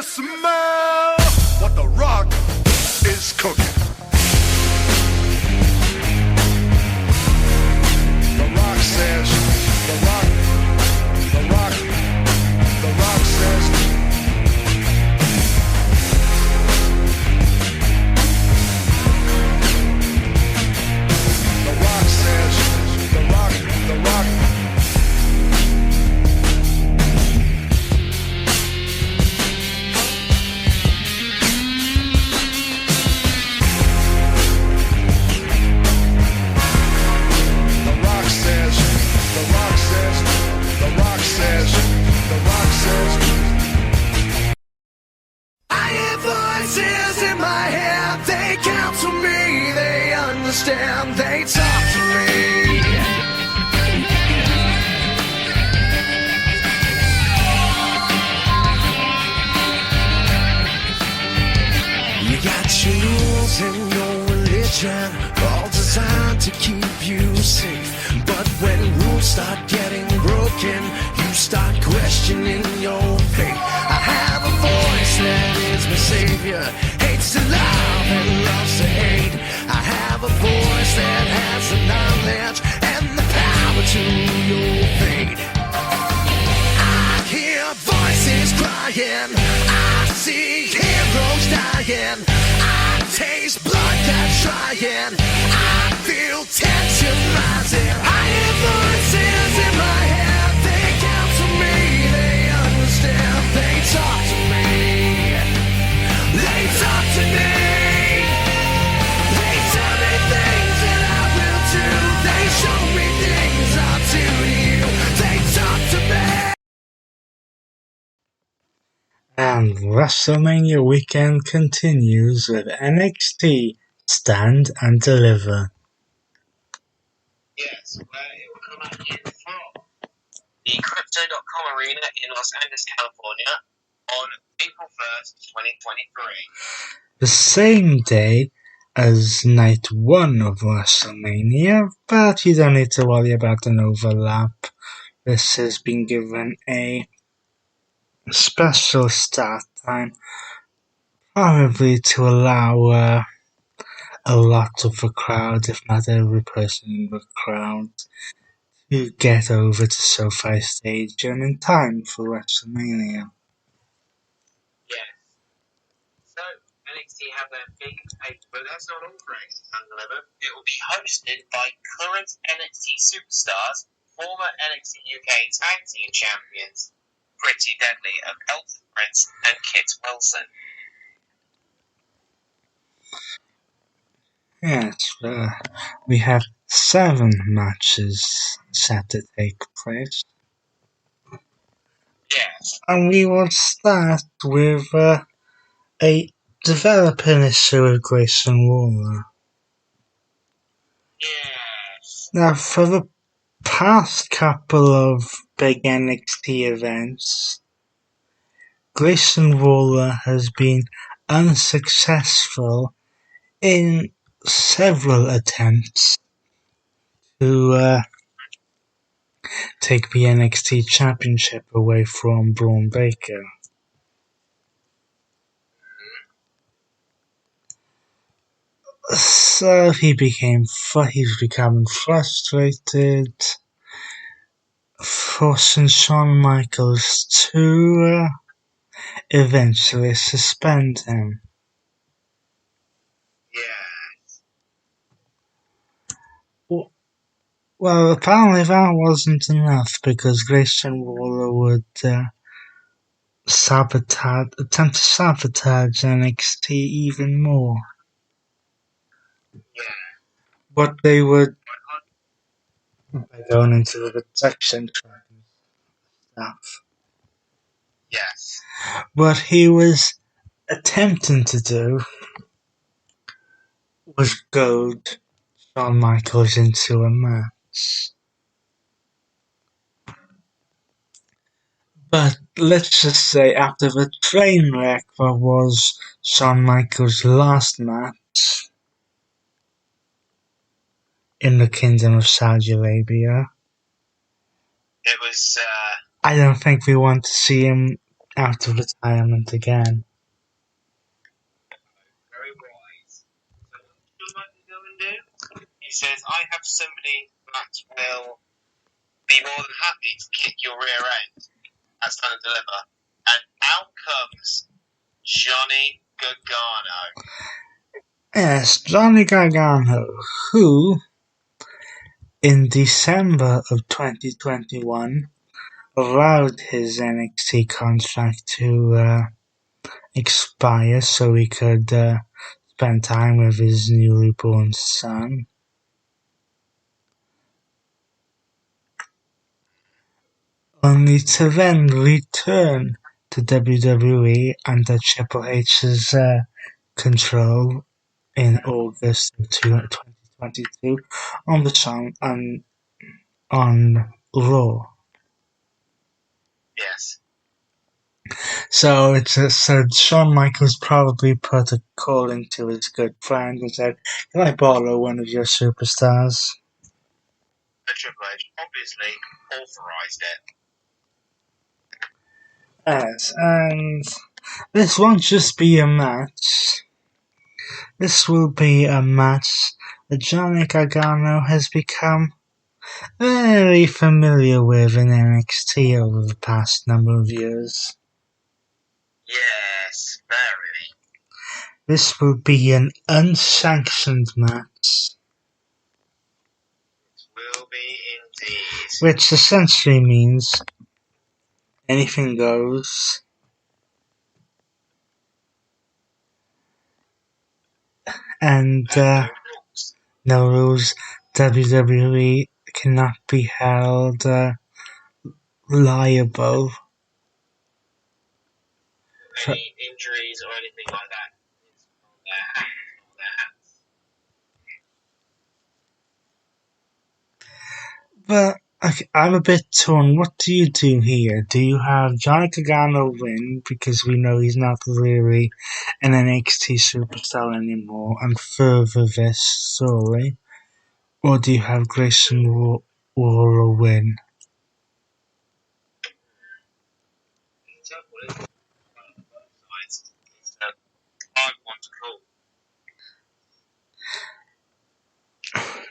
you smell what The Rock is cooking? The Rock says, The Rock says, The Rock says, The Rock. I hear voices in my head, they counsel me, they understand, they talk to me. You got your rules and your religion, all designed to keep you safe. But when rules start getting broken, you start questioning your faith. I have a voice that is my savior, hates to love and loves to hate. I have a voice that has the knowledge and the power to your fate. I hear voices crying, I see heroes dying, I taste blood that's trying, I feel tension rising. I hear voices in my head, they counsel me, they understand, they talk to me, they talk to me, they tell me things that I will do, they show me things I'll do to you, they talk to me. And WrestleMania weekend continues with NXT Stand and Deliver. Yes, where it will come at you from the Crypto.com arena in Los Angeles, California on April 1st, 2023. The same day as night one of WrestleMania, but you don't need to worry about an overlap. This has been given a special start time, probably to allow a lot of the crowd, if not every person in the crowd, to get over to SoFi Stadium in time for WrestleMania. Yes. So, NXT have their big pay, but that's not all for NXT Stand Deliver. It will be hosted by current NXT superstars, former NXT UK Tag Team Champions, Pretty Deadly of Elton Prince and Kit Wilson. Yes, we have 7 matches set to take place. Yes. And we will start with a developing issue with Grayson Waller. Yes. Now, for the past couple of big NXT events, Grayson Waller has been unsuccessful in several attempts to take the NXT Championship away from Braun Baker. So he's becoming frustrated, forcing Shawn Michaels to eventually suspend him. Yes. Well, apparently that wasn't enough, because Grayson Waller would attempt to sabotage NXT even more. Yeah. But they would, by going into the protection track and stuff. Yes. What he was attempting to do was goad Shawn Michaels into a match. But let's just say, after the train wreck that was Shawn Michaels' last match in the Kingdom of Saudi Arabia, It was, I don't think we want to see him out of retirement again. Very wise. So what would you like to go and do? He says, I have somebody that will be more than happy to kick your rear end at Stand and Deliver. And out comes Johnny Gargano. Yes, Johnny Gargano, who in December of 2021 allowed his NXT contract to expire so he could spend time with his newly born son. Only to then return to WWE under Triple H's control in August of 2022 on the song on Raw. Yes. So Shawn Michaels probably put a call into his good friend and said, "Can I borrow one of your superstars?" The Triple H obviously authorised it. Yes, and this won't just be a match. This will be a match that Johnny Gargano has become very familiar with in NXT over the past number of years. Yes, very. This will be an unsanctioned match, Will be indeed. which essentially means anything goes. And No rules. no rules. WWE cannot be held liable for Any injuries or anything like that. It's on their hands. But I'm a bit torn. What do you do here? Do you have Johnny Gargano win because we know he's not really an NXT superstar anymore and further this story? Or do you have Grayson Waller win? It's up with both sides. It's a hard one to call.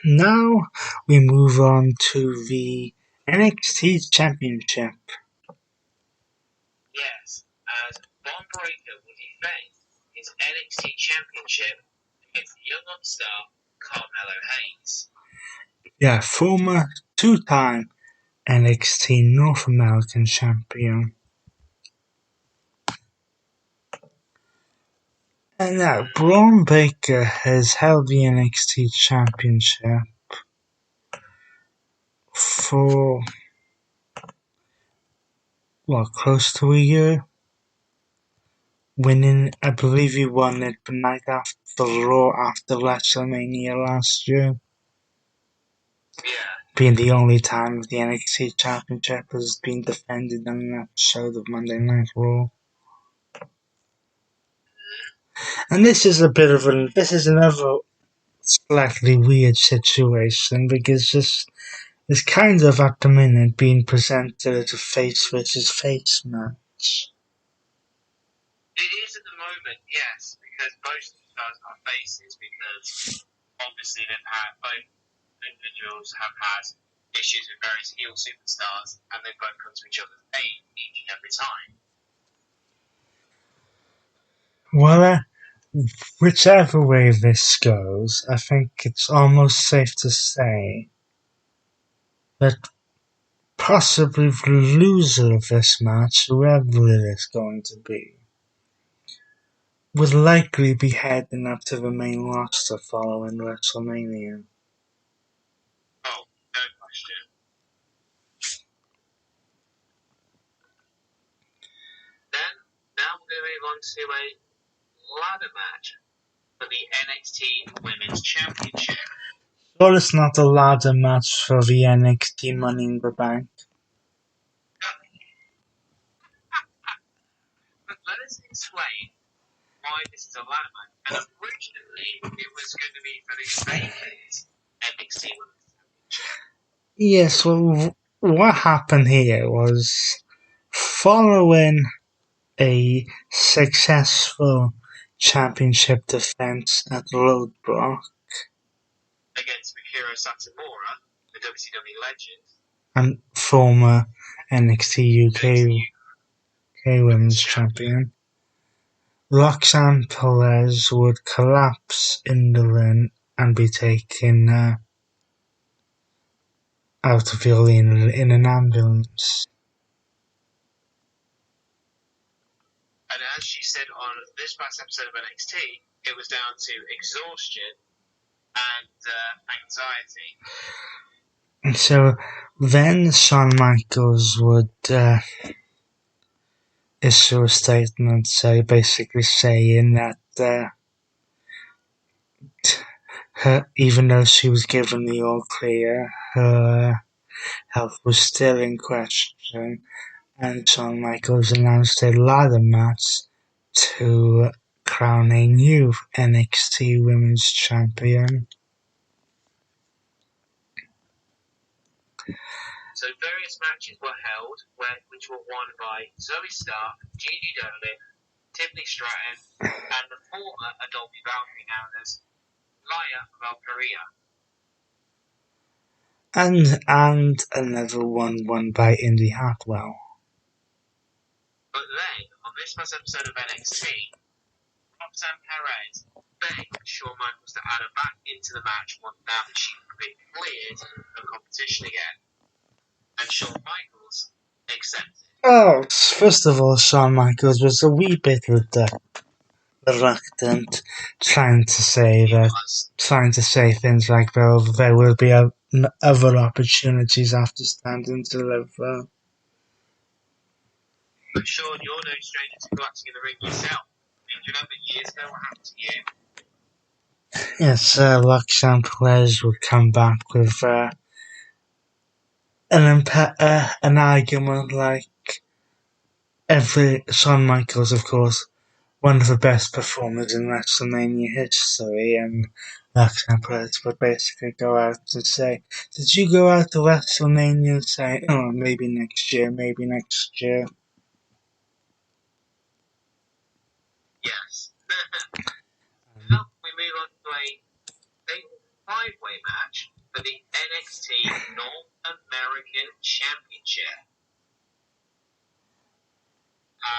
Now we move on to the NXT Championship. Yes, as Von Breakker will defend his NXT Championship against the young upstart Carmelo Hayes. Yeah, former two-time NXT North American champion. And now, Braun Breaker has held the NXT Championship for, close to a year? Winning, I believe he won it the night after Raw after WrestleMania last year. Yeah. Being the only time the NXT Championship has been defended on an episode of Monday Night Raw. And this is another slightly weird situation because it's kind of at the minute being presented as a face versus face match. It is at the moment, yes, because both stars are faces because obviously both individuals have had issues with various heel superstars and they've both come to each other's aid each and every time. Well, whichever way this goes, I think it's almost safe to say that possibly the loser of this match, whoever it is going to be, would likely be heading up to the main roster following WrestleMania. Oh, no question. Then, now we're going to move on to a ladder match for the NXT Women's Championship. Well, it's not a ladder match for the NXT Money in the Bank. But let us explain why this is a ladder match. And originally, it was going to be for the vacant NXT Women's Championship. Yes, well, what happened here was following a successful championship defense at Roadblock against Mikiro Satomura, the WCW legend, and former NXT UK Women's Champion. Roxanne Perez would collapse in the ring and be taken out of the arena in an ambulance. and as she said on this past episode of NXT, it was down to exhaustion and anxiety. And so then Shawn Michaels would issue a statement basically saying that even though she was given the all clear, her health was still in question, and Shawn Michaels announced a ladder match to crown a new NXT Women's Champion. So various matches were held, which were won by Zoe Stark, Gigi Dolan, Tiffany Stratton, and the former Adolphe Valkyrie known as Laya Valkyria. And another one won by Indy Hartwell. But then, on this past episode of NXT, Roxanne Perez begged Shawn Michaels to add her back into the match now that she had been cleared of competition again. And Shawn Michaels accepted. Oh, first of all, Shawn Michaels was a wee bit reluctant, trying to say things like there will be other opportunities after Stand and Deliver. But Shawn, you're no stranger to collapsing in the ring yourself. Do you remember years ago what happened to you? Yes, Roxanne Perez would come back with an argument like Shawn Michaels, of course, one of the best performers in WrestleMania history, and Nxt Perez would basically go out and say, "Did you go out to WrestleMania and say, oh, maybe next year, maybe next year?" Yes. Now we move on to a fatal five-way match for the NXT North American Championship.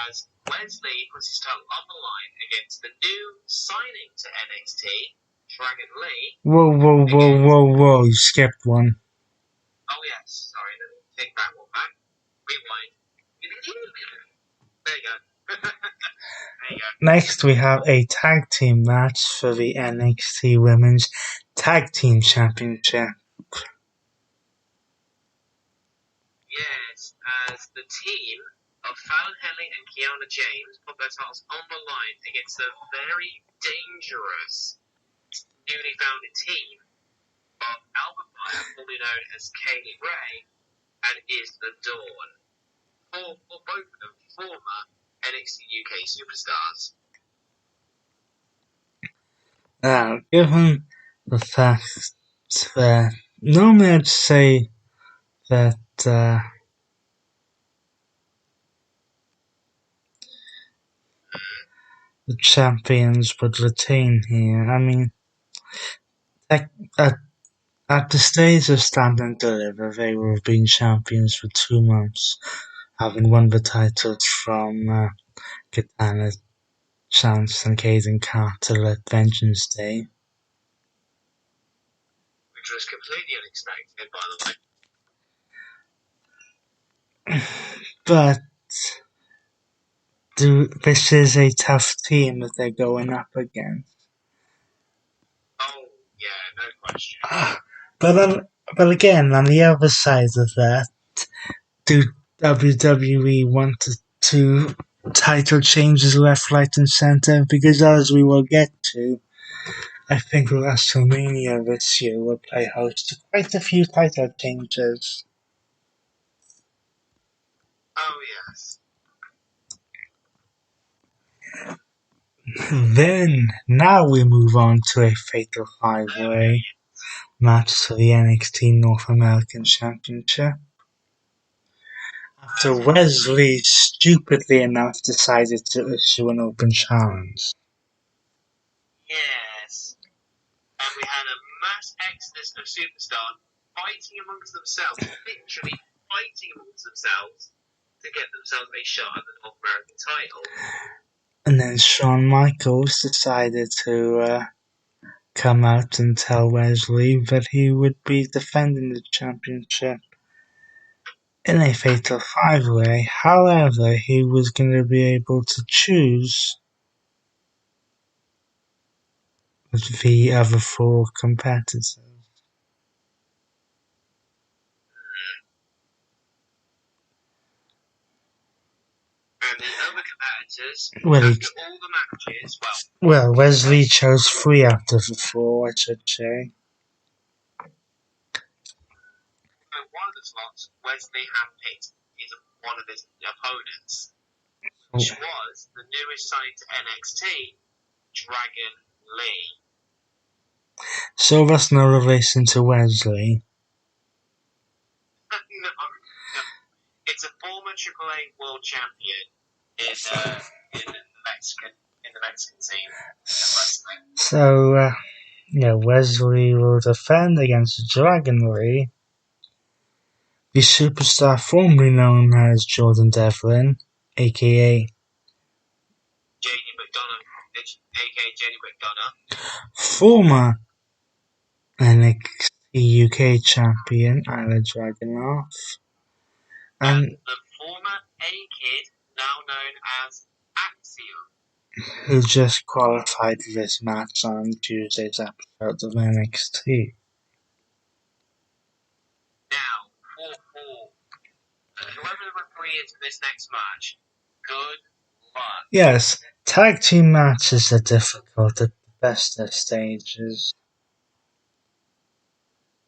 As Wesley puts his title on the line against the new signing to NXT, Dragon Lee. Whoa, you skipped one. Oh yes, sorry, let me take that one back. Rewind. There you go. There you go. Next we have a tag team match for the NXT Women's Tag Team Championship. Yes, as the team of Fallon Henley and Kiana James put their titles on the line against a very dangerous newly founded team of Alba Fire, formerly known as Kaylee Ray, and Is the Dawn. For both of them former NXT UK superstars. Now, given the fact that normally I'd say that the champions would retain here. I mean, at the stage of Stand and Deliver, they would have been champions for 2 months, having won the titles from Katana Chance and Caden Carter at Vengeance Day. Which was completely unexpected, by the way. But this is a tough team that they're going up against. Oh, yeah, no question. But again, on the other side of that, do WWE want to title changes left, right, and center? Because as we will get to, I think WrestleMania this year will play host to quite a few title changes. Oh, yes. Then, now we move on to a fatal 5-way match for the NXT North American Championship. after Wesley stupidly enough decided to issue an open challenge. Yes. And we had a mass exodus of superstars fighting amongst themselves, literally fighting amongst themselves to get themselves a shot at the North American title. And then Shawn Michaels decided to come out and tell Wesley that he would be defending the championship in a fatal five-way. However, he was going to be able to choose the other four competitors. And the other competitors, Well, after all the matches, well, Wesley chose 3 out of the 4, I should say. one of the slots, Wesley handpicked one of his opponents, which was the newest signing to NXT, Dragon Lee. So that's no relation to Wesley. No. It's a former AAA world champion in the Mexican scene. So, Wesley will defend against Dragon Lee, the superstar formerly known as Jordan Devlin, aka JD McDonough, aka JD McDonough. Former NXT UK champion Ila Dragunov, and the former A-Kid, now known as Axiom, who just qualified for this match on Tuesday's episode of NXT. Now, whoever the referee is for this next match, good luck. Yes, tag team matches are difficult at the best of stages.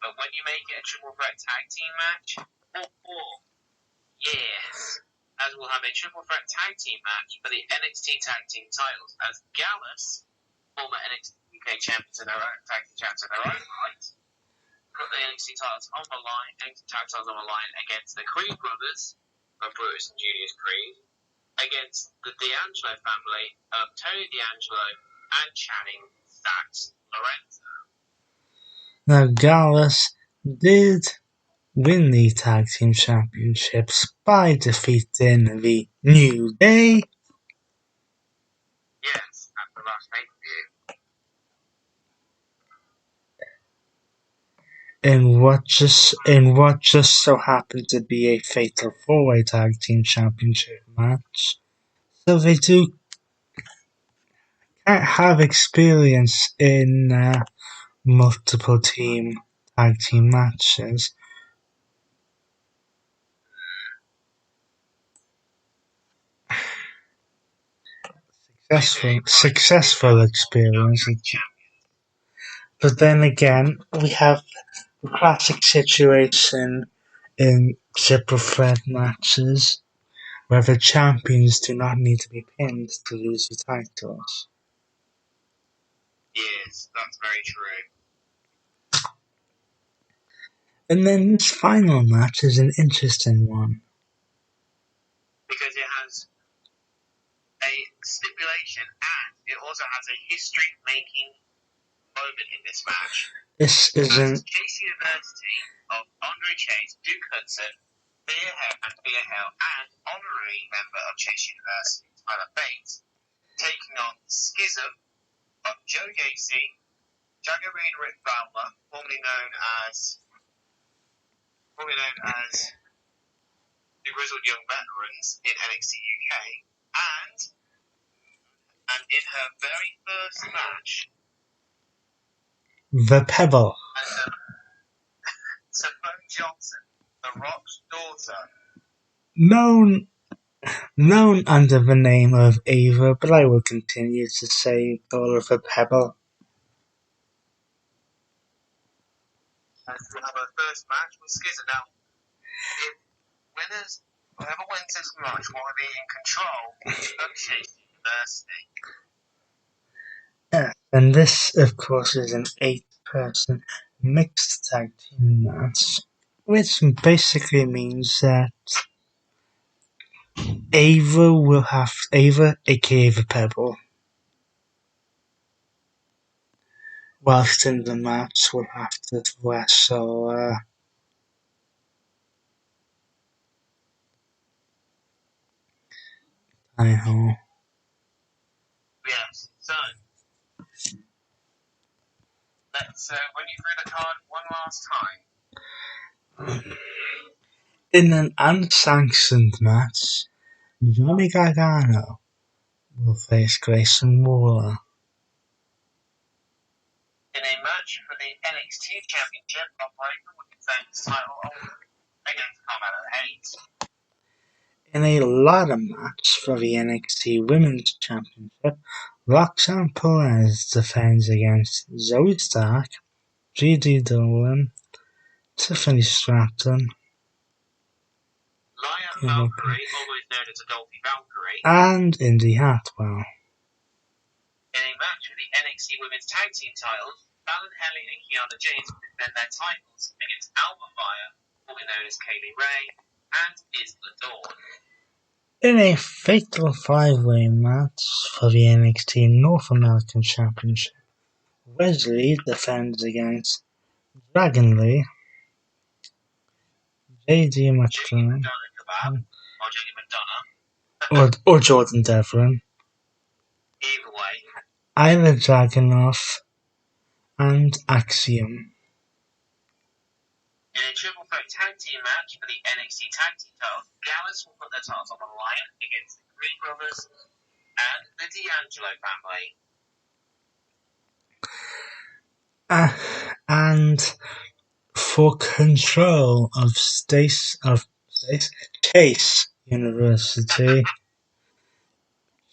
But when you make it a triple threat tag team match, yes, as we'll have a triple threat tag team match for the NXT tag team titles, as Gallus, former NXT UK champions in their own tag team champions in their own right, put the NXT titles on the line, NXT tag titles on the line against the Creed brothers of Brutus and Julius Creed, against the D'Angelo family of Tony D'Angelo and Channing Stacks Lorenzo. Now, Gallus did win the tag team championships by defeating the New Day. Yes, at the last pay-per-view. In what just so happened to be a fatal 4-way tag team championship match. So they do have experience in multiple tag team matches. Successful experience. But then again, we have the classic situation in triple threat matches where the champions do not need to be pinned to lose the titles. Yes, that's very true. And then this final match is an interesting one. Because it has a stipulation and it also has a history-making moment in this match. This isn't Chase University of Andre Chase, Duke Hudson, Thea Hale, and honorary member of Chase University, Tyler Bates, taking on Schism of Joe Gacy, Jagger Reed, Rick Fowler, formerly known as the Grizzled Young Veterans in NXT UK, and in her very first match, the Pebble. Simone Johnson, The Rock's daughter. Known under the name of Ava, but I will continue to call her the Pebble. And we'll have our first match with Schism. Now, whoever wins this match will be in control of Chase University. Yeah, and this, of course, is an 8-person mixed tag team match, which basically means that Ava, aka the Pebble, whilst in the match, will have to wrestle. Hi-ho. Yes. So let's run you through the card one last time. In an unsanctioned match, Johnny Gargano will face Grayson Waller. In a match for the NXT Championship, Operator will defend his title against Carmelo Hayes. In a ladder match for the NXT Women's Championship, Roxanne Perez defends against Zoe Stark, Gigi Dolan, Tiffany Stratton, Laya Valkyrie, always known as Adolphe Valkyrie, and Indy Hartwell. In a match for the NXT Women's Tag Team titles, Fallon Henley and Kiana James will defend their titles against Alba Fire, formerly known as Kaylee Ray, and Isla Dawn. In a fatal five-way match for the NXT North American Championship, Wesley defends against Dragon Lee, JD McDonough, or Jordan Devlin, Either way, Ilya Dragunov, and Axiom. In a triple threat tag team match for the NXT Tag Team titles, Gallus will put their titles on the line against the Creed Brothers and the D'Angelo family. And for control of Chase University,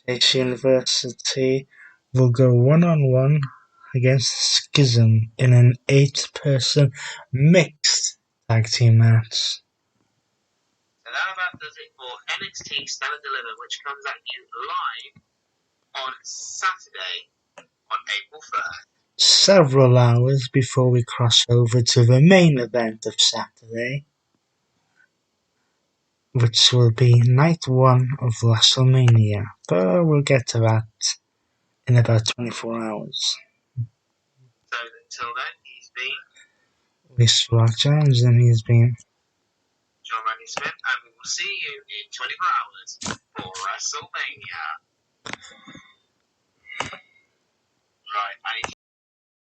Chase University will go one-on-one against Schism in an 8-person mixed tag team match. So that about does it for NXT Stand Deliver, which comes at you live on Saturday on April 1st. Several hours before we cross over to the main event of Saturday, which will be night 1 of WrestleMania, but we'll get to that in about 24 hours. So until then, he's been This Rock Jones, and he's been John Randy Smith, and we will see you in 24 hours for WrestleMania.